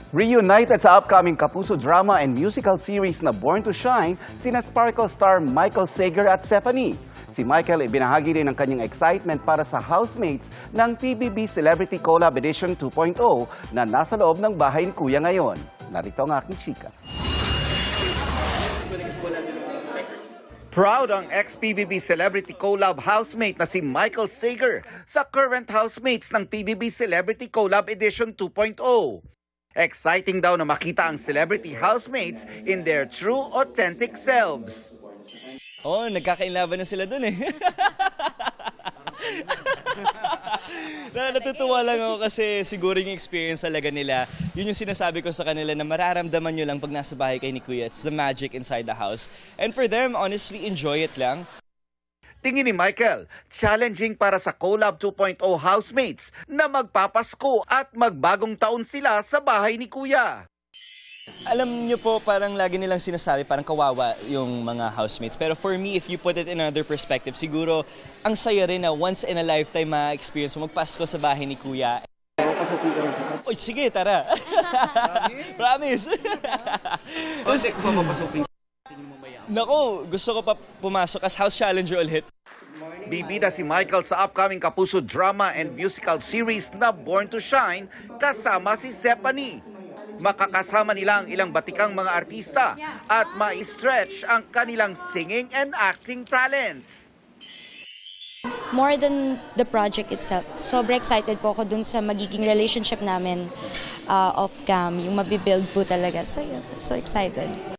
Reunited sa upcoming Kapuso drama and musical series na Born to Shine, sina Sparkle star Michael Sager at Stephanie. Si Michael ibinahagi din ang kanyang excitement para sa housemates ng PBB Celebrity Collab Edition 2.0 na nasa loob ng bahay ni Kuya ngayon. Narito ang aking chika. Proud ang ex-PBB Celebrity Collab housemate na si Michael Sager sa current housemates ng PBB Celebrity Collab Edition 2.0. Exciting daw na makita ang celebrity housemates in their true, authentic selves. Oh, nagkakainlaban na sila dun eh. Natutuwa lang ako kasi siguro yung experience talaga nila, yun yung sinasabi ko sa kanila na mararamdaman nyo lang pag nasa bahay kay ni Kuya. It's the magic inside the house. And for them, honestly, enjoy it lang. Tingin ni Michael, challenging para sa Collab 2.0 housemates na magpapasko at magbagong taon sila sa bahay ni Kuya. Alam niyo po, parang lagi nilang sinasabi, parang kawawa yung mga housemates. Pero for me, if you put it in another perspective, siguro ang saya rin na once in a lifetime ma-experience mo magpasko sa bahay ni Kuya. Oy, sige, tara. Promise. Kasi kung mapapasukin Nako, gusto ko pa pumasok as house challenger ulit. Bibida si Michael sa upcoming Kapuso drama and musical series na Born to Shine kasama si Stephanie. Makakasama nila ang ilang batikang mga artista at ma-stretch ang kanilang singing and acting talents. More than the project itself, sobrang excited po ako dun sa magiging relationship namin off-cam, yung mabibuild po talaga. So yeah, so excited.